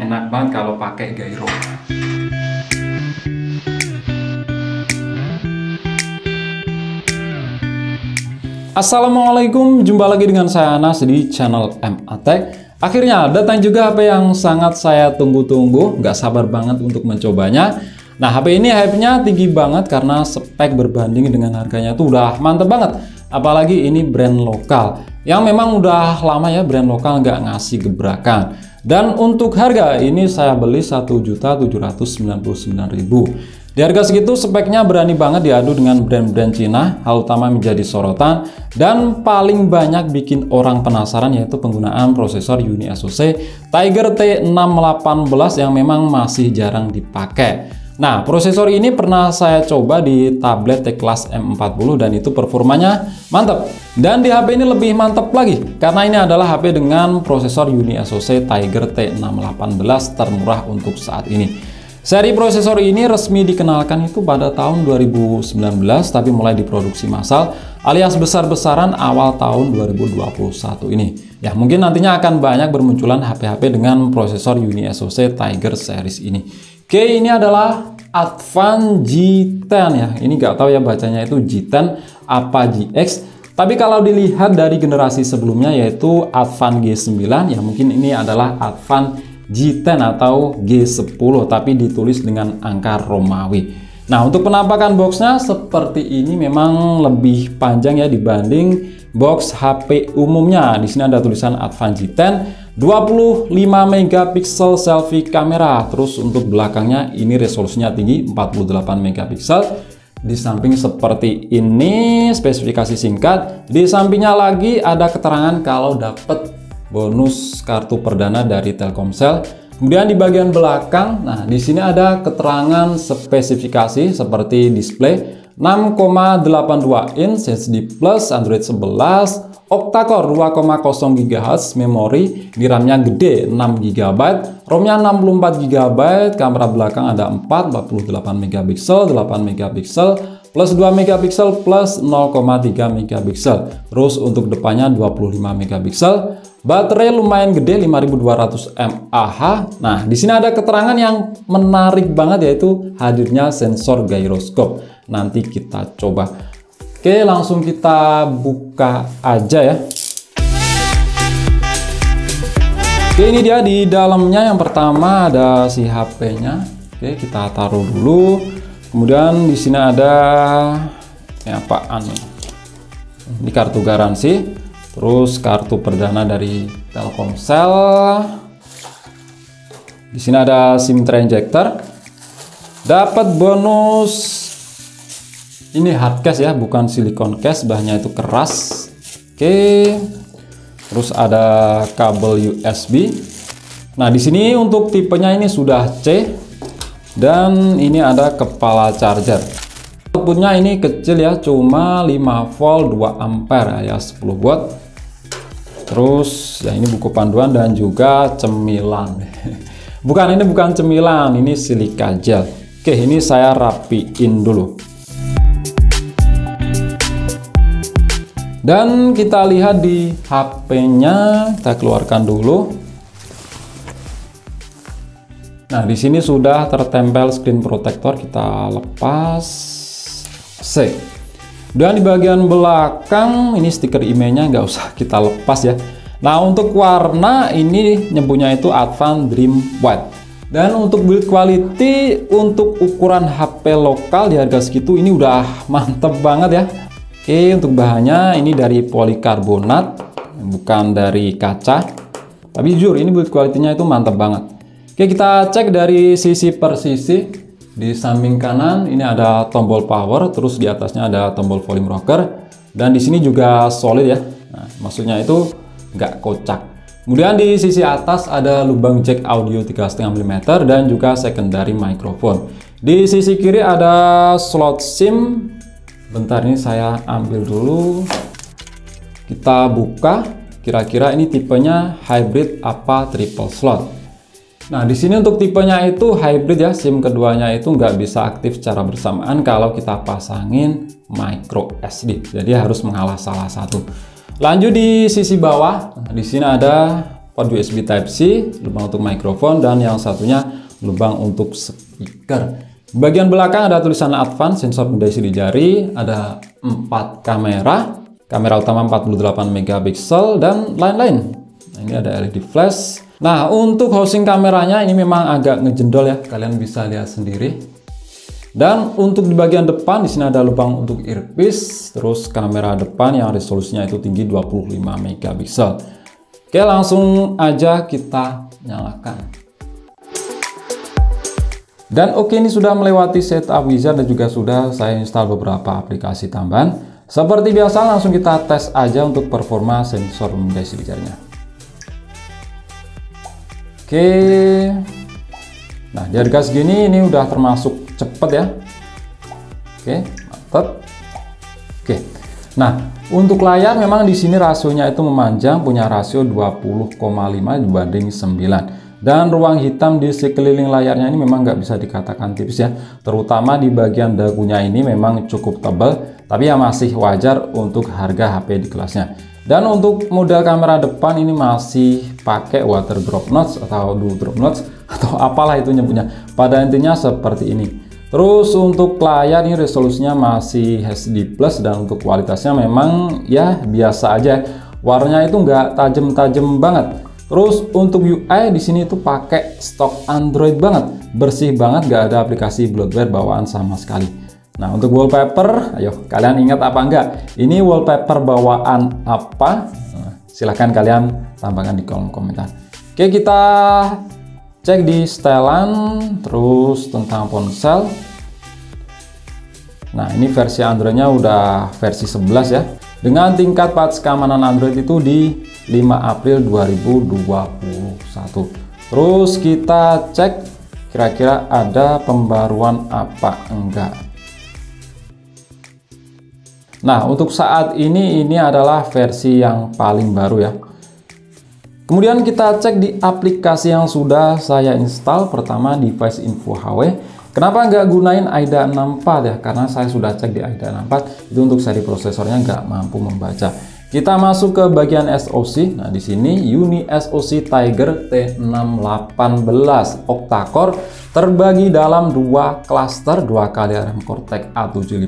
enak banget kalau pakai gyro. Assalamualaikum, jumpa lagi dengan saya Anas di channel MATech. Akhirnya datang juga HP yang sangat saya tunggu-tunggu, nggak sabar banget untuk mencobanya. Nah, HP ini hype-nya tinggi banget karena spek berbanding dengan harganya tuh udah mantep banget. Apalagi ini brand lokal, yang memang udah lama ya brand lokal nggak ngasih gebrakan. Dan untuk harga ini saya beli Rp1.799.000. Di harga segitu speknya berani banget diadu dengan brand-brand Cina, hal utama menjadi sorotan dan paling banyak bikin orang penasaran yaitu penggunaan prosesor UniSoC Tiger T618 yang memang masih jarang dipakai. Nah, prosesor ini pernah saya coba di tablet T-Class M40 dan itu performanya mantap. Dan di HP ini lebih mantap lagi karena ini adalah HP dengan prosesor UniSoC Tiger T618 termurah untuk saat ini. Seri prosesor ini resmi dikenalkan itu pada tahun 2019 tapi mulai diproduksi massal alias besar-besaran awal tahun 2021 ini. Ya, mungkin nantinya akan banyak bermunculan HP-HP dengan prosesor UniSoC Tiger series ini. Oke, ini adalah Advan G10 ya. Ini nggak tahu ya bacanya itu G10 apa GX. Tapi kalau dilihat dari generasi sebelumnya yaitu Advan G9 ya, mungkin ini adalah Advan G10 atau G10 tapi ditulis dengan angka Romawi. Nah, untuk penampakan boxnya seperti ini memang lebih panjang ya dibanding box HP umumnya. Di sini ada tulisan Advan G10, 25 megapiksel selfie kamera. Terus untuk belakangnya ini resolusinya tinggi 48 megapiksel. Di samping seperti ini spesifikasi singkat. Di sampingnya lagi ada keterangan kalau dapat bonus kartu perdana dari Telkomsel. Kemudian di bagian belakang, nah di sini ada keterangan spesifikasi seperti display 6,82 inch HD plus Android 11, octa-core 2,0 GHz memori, di RAM-nya gede 6 GB, ROM-nya 64 GB, kamera belakang ada 48 megapiksel, 8 megapiksel, plus 2 megapiksel plus 0,3 megapiksel. Terus untuk depannya 25 megapiksel. Baterai lumayan gede 5200 mAh. Nah, di sini ada keterangan yang menarik banget yaitu hadirnya sensor gyroscope. Nanti kita coba. Oke, langsung kita buka aja ya. Oke, ini dia di dalamnya. Yang pertama ada si HP-nya. Oke, kita taruh dulu. Kemudian di sini ada ini apaan nih? Ini kartu garansi. Terus kartu perdana dari Telkomsel. Di sini ada SIM injector. Dapat bonus ini hard case ya, bukan silikon case, bahannya itu keras. Oke. Terus ada kabel USB. Nah, di sini untuk tipenya ini sudah C dan ini ada kepala charger. Outputnya ini kecil ya, cuma 5 volt 2 ampere ya, 10 watt. Terus ya ini buku panduan dan juga cemilan. Bukan, ini bukan cemilan, ini silika gel. Oke, ini saya rapiin dulu. Dan kita lihat di HP-nya, kita keluarkan dulu. Nah, di sini sudah tertempel screen protector, kita lepas. C. Dan di bagian belakang ini stiker emailnya nggak usah kita lepas ya. Nah, untuk warna ini nyebutnya itu Advan Dream White. Dan untuk build quality untuk ukuran HP lokal di harga segitu ini udah mantep banget ya. Oke, untuk bahannya ini dari polikarbonat, bukan dari kaca. Tapi jujur ini build quality-nya itu mantep banget. Oke, kita cek dari sisi per sisi. Di samping kanan ini ada tombol power, terus di atasnya ada tombol volume rocker, dan di sini juga solid ya. Nah, maksudnya itu nggak kocak. Kemudian di sisi atas ada lubang jack audio 3,5 mm dan juga secondary microphone. Di sisi kiri ada slot SIM. Bentar, ini saya ambil dulu. Kita buka. Kira-kira ini tipenya hybrid apa triple slot. Nah, di sini untuk tipenya itu hybrid ya, SIM keduanya itu nggak bisa aktif secara bersamaan kalau kita pasangin micro SD. Jadi harus mengalah salah satu. Lanjut di sisi bawah, nah, di sini ada port USB Type-C, lubang untuk mikrofon, dan yang satunya lubang untuk speaker. Bagian belakang ada tulisan Advance, sensor benda isi di jari, ada 4 kamera utama 48 megapiksel dan lain-lain. Nah, ini ada LED flash. Nah, untuk housing kameranya ini memang agak ngejendol ya, kalian bisa lihat sendiri. Dan untuk di bagian depan di sini ada lubang untuk earpiece, terus kamera depan yang resolusinya itu tinggi 25 megapiksel. Oke, langsung aja kita nyalakan. Dan oke, ini sudah melewati setup wizard dan juga sudah saya install beberapa aplikasi tambahan. Seperti biasa langsung kita tes aja untuk performa sensor benda isi di jarinya. Oke. Nah, di harga segini ini udah termasuk cepet ya. Oke, mantap. Oke. Nah, untuk layar memang di sini rasionya itu memanjang, punya rasio 20,5 dibanding 9. Dan ruang hitam di sekeliling layarnya ini memang nggak bisa dikatakan tipis ya, terutama di bagian dagunya ini memang cukup tebal, tapi ya masih wajar untuk harga HP di kelasnya. Dan untuk model kamera depan ini masih pakai water drop notch atau dual drop notch atau apalah itu nyebutnya, pada intinya seperti ini. Terus untuk layar ini resolusinya masih HD plus dan untuk kualitasnya memang ya biasa aja, warnanya itu nggak tajam-tajam banget. Terus untuk UI di sini itu pakai stok Android banget, bersih banget, gak ada aplikasi bloatware bawaan sama sekali. Nah, untuk wallpaper, ayo kalian ingat apa enggak? Ini wallpaper bawaan apa? Nah, silahkan kalian tambahkan di kolom komentar. Oke, kita cek di setelan, terus tentang ponsel. Nah, ini versi Androidnya udah versi 11 ya. Dengan tingkat patch keamanan Android itu di 5 April 2021. Terus kita cek kira-kira ada pembaruan apa enggak. Nah, untuk saat ini adalah versi yang paling baru ya. Kemudian kita cek di aplikasi yang sudah saya install. Pertama, device info HW. Kenapa nggak gunain AIDA 64 ya? Karena saya sudah cek di AIDA 64 itu untuk seri prosesornya nggak mampu membaca. Kita masuk ke bagian SoC. Nah, di sini Uni SoC Tiger T618 octa-core terbagi dalam 2 cluster, 2 kali RAM Cortex A75.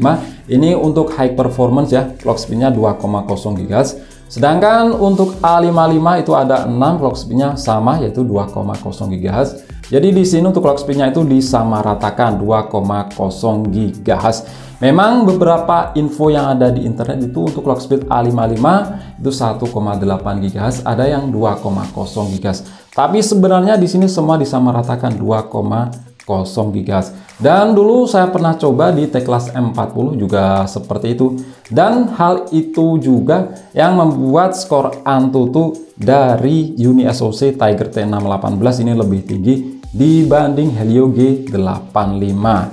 Ini untuk high performance ya, clock speed-nya 2,0 GHz. Sedangkan untuk A55 itu ada 6, clock speed-nya sama yaitu 2,0 GHz. Jadi di sini untuk clock speed-nya itu disamaratakan 2,0 GHz. Memang beberapa info yang ada di internet itu untuk clock speed A55 itu 1,8 GHz, ada yang 2,0 GHz. Tapi sebenarnya di sini semua disamaratakan 2,0 GHz. Dan dulu saya pernah coba di T-Class M40 juga seperti itu. Dan hal itu juga yang membuat skor AnTuTu dari Uni SoC Tiger T618 ini lebih tinggi dibanding Helio G85. Nah,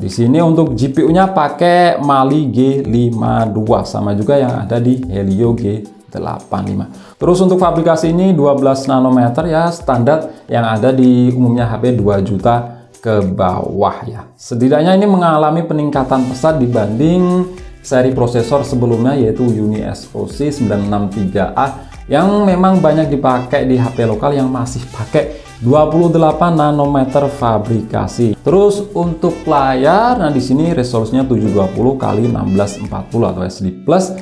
di sini untuk GPU-nya pakai Mali G52 sama juga yang ada di Helio G85. Terus untuk fabrikasi ini 12 nanometer ya, standar yang ada di umumnya HP 2 juta ke bawah ya. Setidaknya ini mengalami peningkatan pesat dibanding seri prosesor sebelumnya yaitu Uni SoC 963A yang memang banyak dipakai di HP lokal yang masih pakai 28 nanometer fabrikasi. Terus untuk layar, nah di sini resolusinya 720 x 1640 atau SD plus.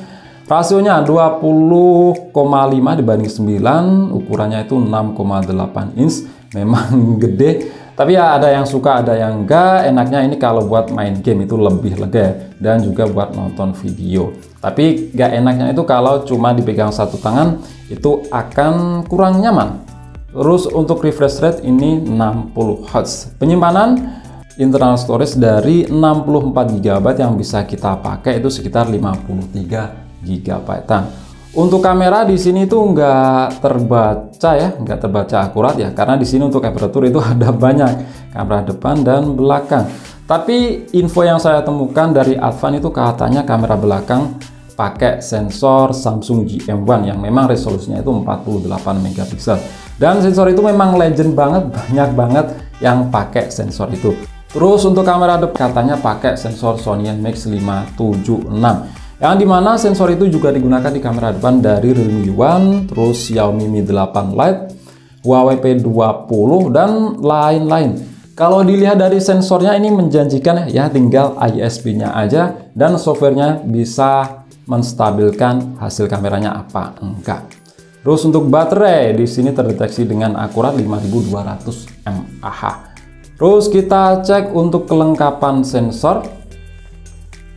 Rasionya 20,5 dibanding 9, ukurannya itu 6,8 inch. Memang gede. Tapi ya ada yang suka, ada yang enggak. Enaknya ini kalau buat main game itu lebih lega dan juga buat nonton video. Tapi enggak enaknya itu kalau cuma dipegang satu tangan itu akan kurang nyaman. Terus untuk refresh rate ini 60 Hz. Penyimpanan internal storage dari 64 GB yang bisa kita pakai itu sekitar 53 GB. Untuk kamera di sini tuh nggak terbaca ya, nggak terbaca akurat ya, karena di sini untuk aperture itu ada banyak, kamera depan dan belakang. Tapi info yang saya temukan dari Advan itu katanya kamera belakang pakai sensor Samsung GM1 yang memang resolusinya itu 48 megapiksel. Dan sensor itu memang legend banget, banyak banget yang pakai sensor itu. Terus untuk kamera depan katanya pakai sensor Sony IMX576. yang dimana sensor itu juga digunakan di kamera depan dari Realme One, terus Xiaomi Mi 8 Lite, Huawei P20 dan lain-lain. Kalau dilihat dari sensornya ini menjanjikan ya, tinggal ISP-nya aja dan softwarenya bisa menstabilkan hasil kameranya apa enggak. Terus untuk baterai di sini terdeteksi dengan akurat 5200 mAh. Terus kita cek untuk kelengkapan sensor.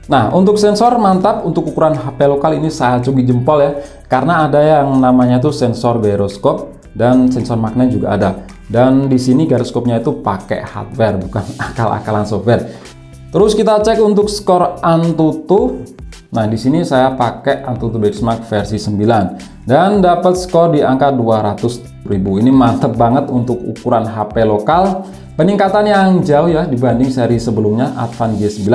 Nah, untuk sensor mantap, untuk ukuran HP lokal ini saya cubit jempol ya, karena ada yang namanya tuh sensor gyroscope dan sensor magnet juga ada. Dan di sini gyroscope-nya itu pakai hardware, bukan akal-akalan software. Terus kita cek untuk skor Antutu. Nah, di sini saya pakai Antutu Benchmark versi 9 dan dapat skor di angka 200.000. Ini mantap banget untuk ukuran HP lokal. Peningkatan yang jauh ya dibanding seri sebelumnya Advan G9.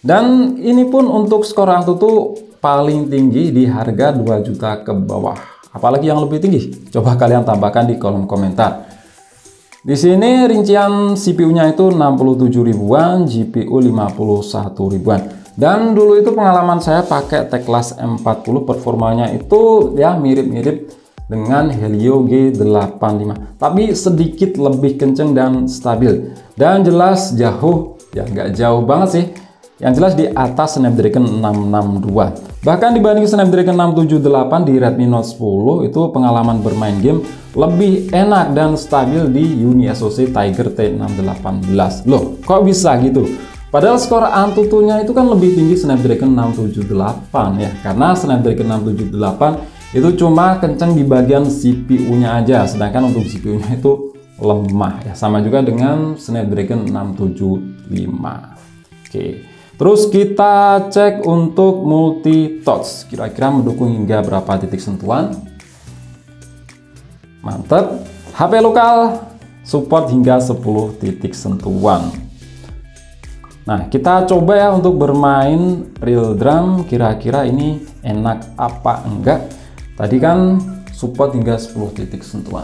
Dan ini pun untuk skor Antutu paling tinggi di harga 2 juta ke bawah. Apalagi yang lebih tinggi? Coba kalian tambahkan di kolom komentar. Di sini rincian CPU-nya itu 67 ribuan, GPU 51 ribuan. Dan dulu itu pengalaman saya pakai Teclas M40, performanya itu ya mirip-mirip dengan Helio G85, tapi sedikit lebih kenceng dan stabil. Dan jelas jauh, ya nggak jauh banget sih. Yang jelas di atas Snapdragon 662. Bahkan dibanding Snapdragon 678 di Redmi Note 10, itu pengalaman bermain game lebih enak dan stabil di UniSoC Tiger T618. Loh, kok bisa gitu? Padahal skor Antutunya itu kan lebih tinggi Snapdragon 678 ya. Karena Snapdragon 678 itu cuma kenceng di bagian CPU-nya aja, sedangkan untuk GPU-nya itu lemah ya. Sama juga dengan Snapdragon 675. Oke. Terus kita cek untuk multi touch, kira-kira mendukung hingga berapa titik sentuhan. Mantap. HP lokal support hingga 10 titik sentuhan. Nah, kita coba ya untuk bermain real drum, kira-kira ini enak apa enggak. Tadi kan support hingga 10 titik sentuhan.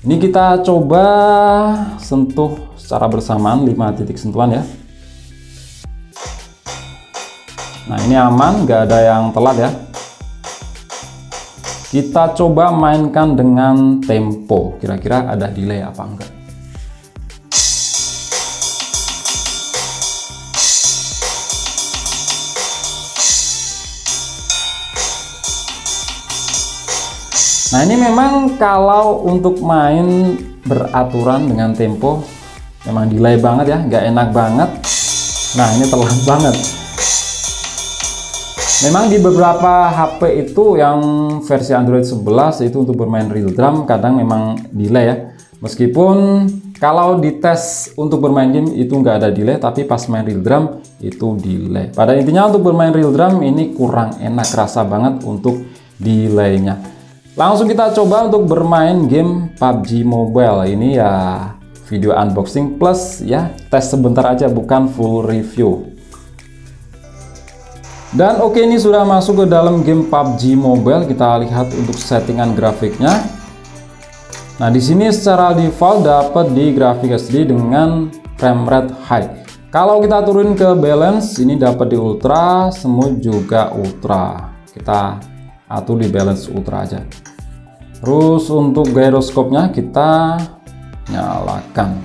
Ini kita coba sentuh secara bersamaan 5 titik sentuhan ya. Nah, ini aman, nggak ada yang telat ya. Kita coba mainkan dengan tempo, kira-kira ada delay apa enggak. Nah, ini memang kalau untuk main beraturan dengan tempo memang delay banget ya, nggak enak banget. Nah, ini telat banget. Memang di beberapa HP itu yang versi Android 11 itu untuk bermain real drum kadang memang delay ya. Meskipun kalau dites untuk bermain game itu nggak ada delay, tapi pas main real drum itu delay. Pada intinya untuk bermain real drum ini kurang enak, kerasa banget untuk delaynya. Langsung kita coba untuk bermain game PUBG Mobile. Ini ya video unboxing plus ya tes sebentar aja, bukan full review. Dan oke, ini sudah masuk ke dalam game PUBG Mobile. Kita lihat untuk settingan grafiknya. Nah, di sini secara default dapat di grafik SD dengan frame rate high. Kalau kita turun ke balance, ini dapat di ultra, smooth juga ultra. Kita atur di balance ultra aja. Terus untuk gyroscope-nya kita nyalakan.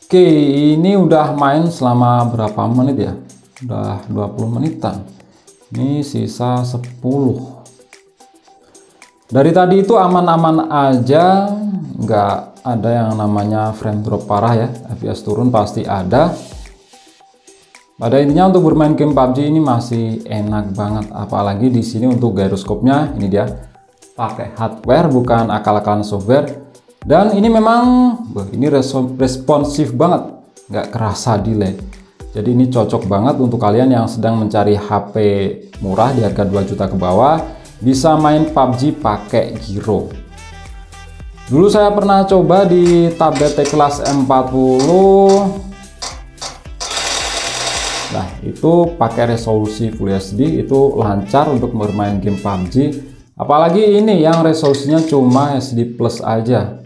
Oke, ini udah main selama berapa menit ya? Udah 20 menitan. Ini sisa 10. Dari tadi itu aman-aman aja, nggak ada yang namanya frame drop parah ya. FPS turun pasti ada. Pada intinya untuk bermain game PUBG ini masih enak banget, apalagi di sini untuk gyroscope-nya ini dia pakai hardware bukan akal-akalan software. Dan ini memang ini responsif banget, nggak kerasa delay. Jadi ini cocok banget untuk kalian yang sedang mencari HP murah di harga 2 juta ke bawah, bisa main PUBG pakai gyro. Dulu saya pernah coba di tablet Teclas M40. Nah, itu pakai resolusi Full HD, itu lancar untuk bermain game PUBG. Apalagi ini yang resolusinya cuma HD plus aja.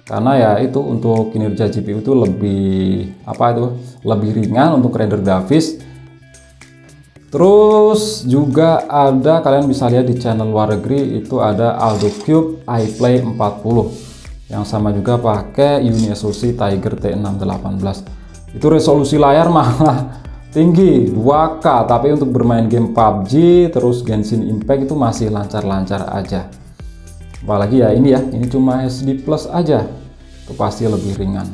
Karena ya itu untuk kinerja GPU itu lebih lebih ringan untuk render grafis. Terus juga ada, kalian bisa lihat di channel luar negeri itu ada Aldo Cube iPlay 40 yang sama juga pakai UniSoC Tiger T618. Itu resolusi layar malah tinggi 2K, tapi untuk bermain game PUBG terus Genshin Impact itu masih lancar-lancar aja. Apalagi ya ini cuma HD plus aja, itu pasti lebih ringan.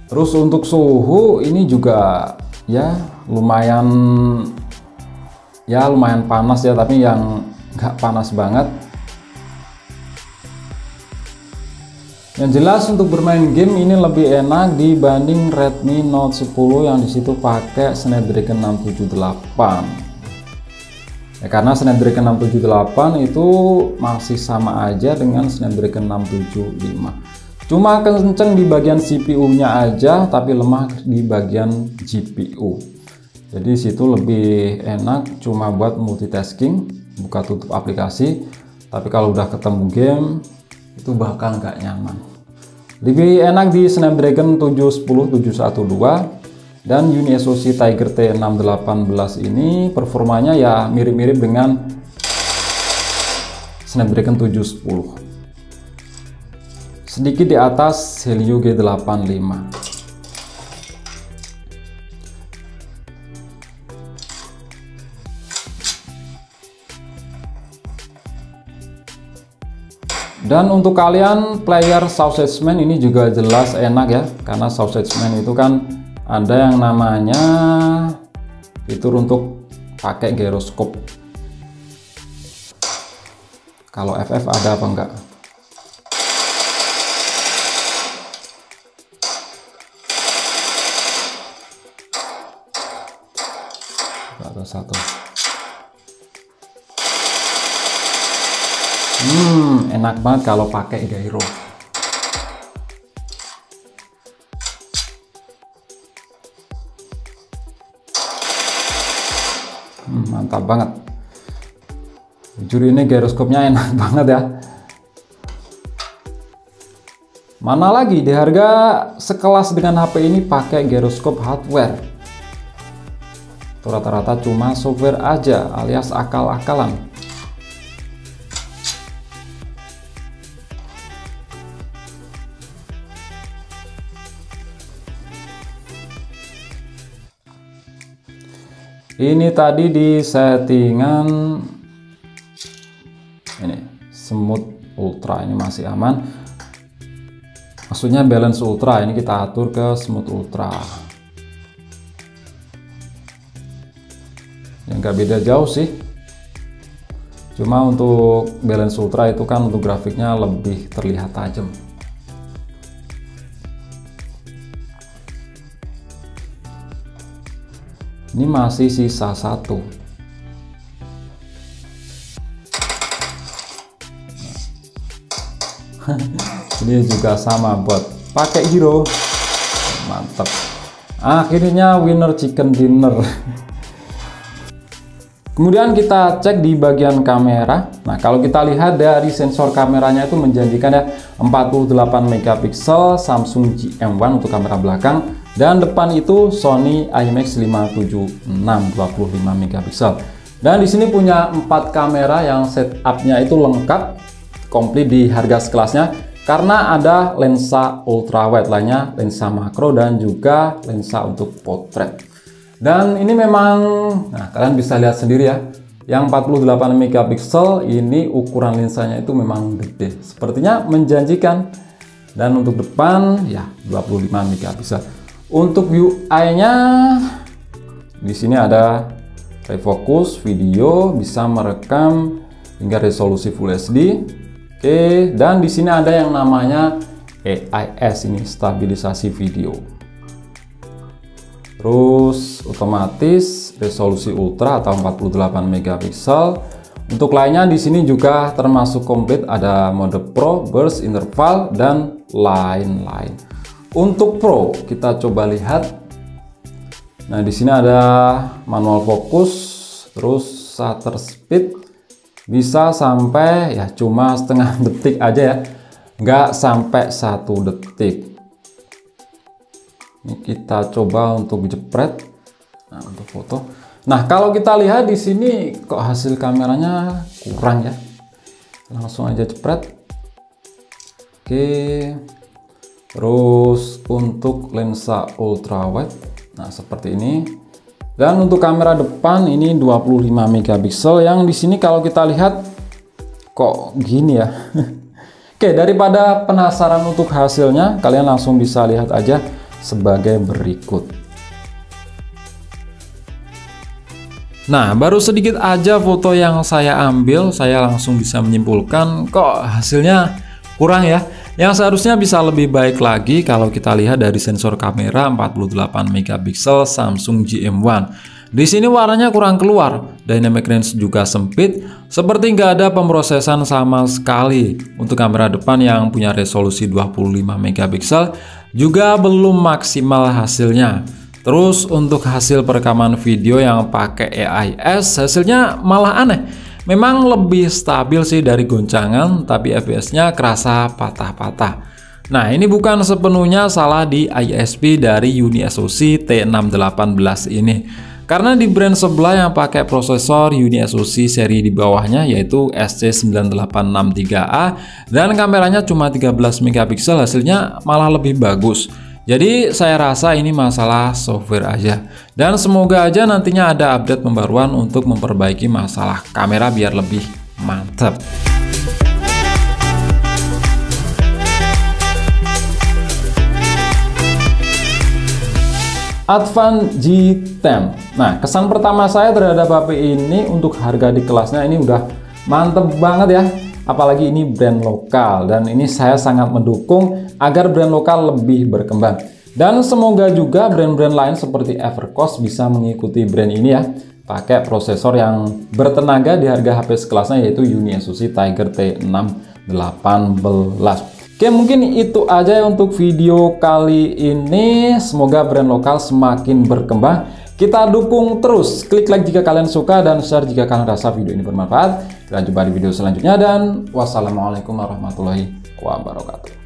Terus untuk suhu ini juga ya lumayan panas ya, tapi yang nggak panas banget. Yang jelas untuk bermain game ini lebih enak dibanding Redmi Note 10 yang disitu pakai Snapdragon 678. Ya, karena Snapdragon 678 itu masih sama aja dengan Snapdragon 675. Cuma kenceng di bagian CPU-nya aja, tapi lemah di bagian GPU. Jadi situ lebih enak cuma buat multitasking, buka tutup aplikasi. Tapi kalau udah ketemu game, itu bakal nggak nyaman. Lebih enak di Snapdragon 710 712 dan UniSoC Tiger T618 ini performanya ya mirip-mirip dengan Snapdragon 710. Sedikit di atas Helio G85. Dan untuk kalian player Sausage Man ini juga jelas enak ya, karena Sausage Man itu kan ada yang namanya fitur untuk pakai gyroscope. Kalau FF ada apa enggak? Satu. Enak banget kalau pakai gyro. Mantap banget. Jujur ini gyroscope-nya enak banget ya. Mana lagi di harga sekelas dengan HP ini pakai gyroscope hardware. Rata-rata cuma software aja alias akal-akalan. Ini tadi di settingan ini smooth ultra, ini masih aman. Maksudnya balance ultra, ini kita atur ke smooth ultra. Yang nggak beda jauh sih, cuma untuk balance ultra itu kan untuk grafiknya lebih terlihat tajam. Ini masih sisa satu. Ini juga sama buat pakai gyro. Mantap. Akhirnya winner chicken dinner. Kemudian kita cek di bagian kamera. Nah, kalau kita lihat dari sensor kameranya itu menjanjikan ya 48 megapiksel Samsung GM1 untuk kamera belakang, dan depan itu Sony IMX 576 25 megapiksel. Dan di sini punya 4 kamera yang setupnya itu lengkap, komplit di harga sekelasnya, karena ada lensa ultrawide, lainnya lensa makro dan juga lensa untuk potret. Dan ini memang, nah kalian bisa lihat sendiri ya, yang 48 megapiksel ini ukuran lensanya itu memang gede, sepertinya menjanjikan. Dan untuk depan ya 25 megapiksel. Untuk UI-nya di sini ada refocus video, bisa merekam hingga resolusi Full HD. Oke, dan di sini ada yang namanya AIS, ini stabilisasi video. Terus otomatis resolusi ultra atau 48 megapiksel. Untuk lainnya di sini juga termasuk komplit, ada mode Pro, burst, interval dan lain-lain. Untuk Pro kita coba lihat. Nah, di sini ada manual fokus, terus shutter speed bisa sampai ya cuma setengah detik aja ya, nggak sampai 1 detik. Ini kita coba untuk jepret. Nah, untuk foto. Nah, kalau kita lihat di sini kok hasil kameranya kurang ya. Langsung aja jepret. Oke. Terus untuk lensa ultrawide, nah seperti ini. Dan untuk kamera depan ini 25 megapiksel yang di sini kalau kita lihat kok gini ya. Oke, daripada penasaran untuk hasilnya, kalian langsung bisa lihat aja sebagai berikut. Nah, baru sedikit aja foto yang saya ambil, saya langsung bisa menyimpulkan kok hasilnya kurang ya. Yang seharusnya bisa lebih baik lagi kalau kita lihat dari sensor kamera 48 megapiksel Samsung GM1. Di sini warnanya kurang keluar, dynamic range juga sempit, seperti nggak ada pemrosesan sama sekali. Untuk kamera depan yang punya resolusi 25 megapiksel juga belum maksimal hasilnya. Terus untuk hasil perekaman video yang pakai AIS, hasilnya malah aneh. Memang lebih stabil sih dari goncangan, tapi FPS-nya kerasa patah-patah. Nah, ini bukan sepenuhnya salah di ISP dari UniSoC T618 ini. Karena di brand sebelah yang pakai prosesor UniSoC seri di bawahnya yaitu SC9863A dan kameranya cuma 13 megapiksel, hasilnya malah lebih bagus. Jadi saya rasa ini masalah software aja. Dan semoga aja nantinya ada update pembaruan untuk memperbaiki masalah kamera biar lebih mantap. Advan G10. Nah, kesan pertama saya terhadap HP ini untuk harga di kelasnya ini udah mantep banget ya. Apalagi ini brand lokal, dan ini saya sangat mendukung agar brand lokal lebih berkembang. Dan semoga juga brand-brand lain seperti Evercost bisa mengikuti brand ini ya, pakai prosesor yang bertenaga di harga HP sekelasnya yaitu UniSoC Tiger T618. Oke, mungkin itu aja ya untuk video kali ini. Semoga brand lokal semakin berkembang. Kita dukung terus, klik like jika kalian suka dan share jika kalian rasa video ini bermanfaat. Kita jumpa di video selanjutnya dan wassalamualaikum warahmatullahi wabarakatuh.